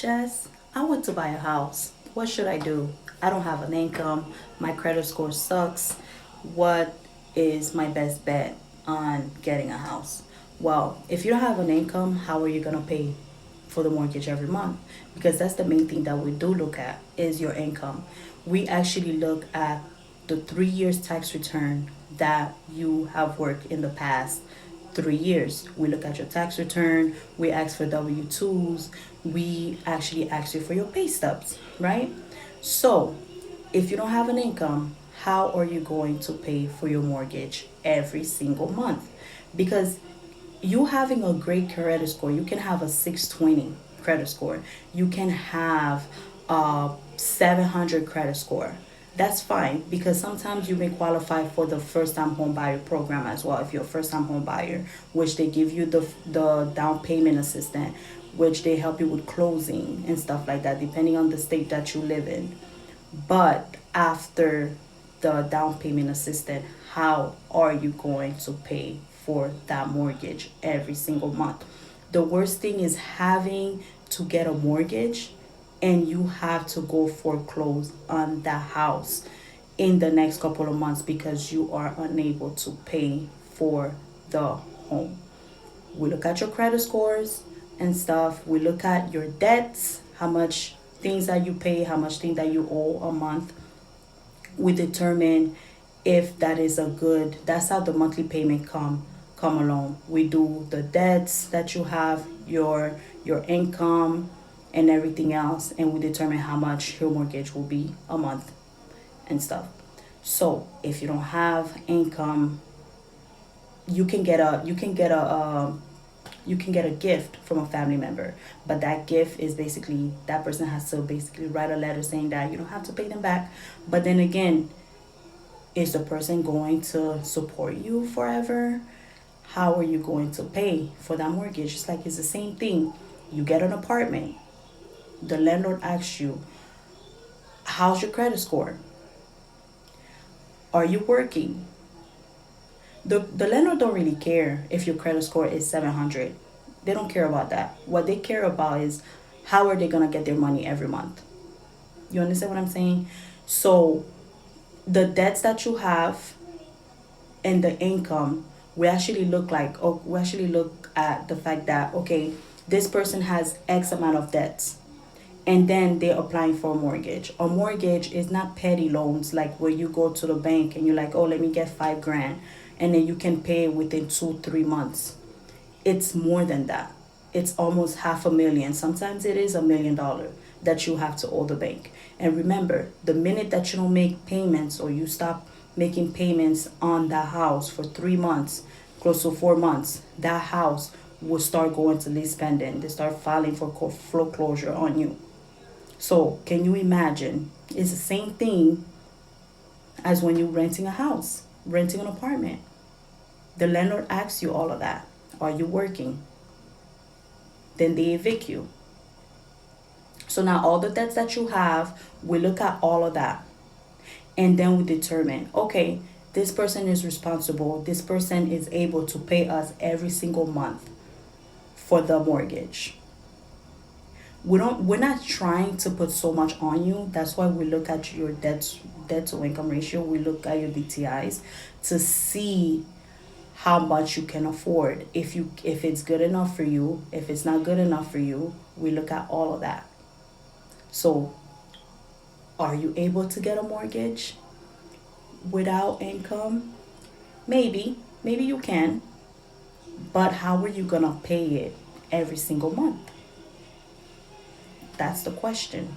Jess, I want to buy a house. What should I do? I don't have an income. My credit score sucks. What is my best bet on getting a house? Well, if you don't have an income, how are you going to pay for the mortgage every month? Because that's the main thing that we do look at is your income. We actually look at the 3 years tax return that you have worked in the past 3 years. We look at your tax return, we ask for W 2s, we actually ask you for your pay stubs, right? So, if you don't have an income, how are you going to pay for your mortgage every single month? Because you having a great credit score, you can have a 620 credit score, you can have a 700 credit score. That's fine because sometimes you may qualify for the first time home buyer program as well if you're a first time home buyer, which they give you the down payment assistant, which they help you with closing and stuff like that depending on the state that you live in. But after the down payment assistant, how are you going to pay for that mortgage every single month? The worst thing is having to get a mortgage and you have to go foreclose on the house in the next couple of months because you are unable to pay for the home. We look at your credit scores and stuff. We look at your debts, how much things that you pay, how much thing that you owe a month. We determine if that is a good, that's how the monthly payment come along. We do the debts that you have, your income and everything else, and we determine how much your mortgage will be a month and stuff. So if you don't have income, you can get a gift from a family member, but that gift is basically that person has to basically write a letter saying that you don't have to pay them back. But then again, is the person going to support you forever? How are you going to pay for that mortgage? It's like it's the same thing. You get an apartment, the landlord asks you, how's your credit score? Are you working? The landlord don't really care if your credit score is 700. They don't care about that. What they care about is how are they going to get their money every month? You understand what I'm saying? So the debts that you have and the income, we actually look at the fact that okay, this person has X amount of debts and then they're applying for a mortgage. A mortgage is not petty loans like where you go to the bank and you're like, oh, let me get 5 grand, and then you can pay within 2 3 months. It's more than that. It's almost half a million. Sometimes it is $1 million that you have to owe the bank. And remember, the minute that you don't make payments or you stop making payments on that house for 3 months, close to 4 months, that house will start going to lease pending. They start filing for foreclosure on you. So can you imagine? It's the same thing as when you're renting a house, renting an apartment. The landlord asks you all of that. Are you working? Then they evict you. So now all the debts that you have, we look at all of that. And then we determine, okay, this person is responsible. This person is able to pay us every single month for the mortgage. We're not trying to put so much on you. That's why we look at your debt to income ratio. We look at your DTIs to see how much you can afford. If it's good enough for you, if it's not good enough for you, we look at all of that. So, are you able to get a mortgage without income? Maybe you can, but how are you gonna pay it every single month? That's the question.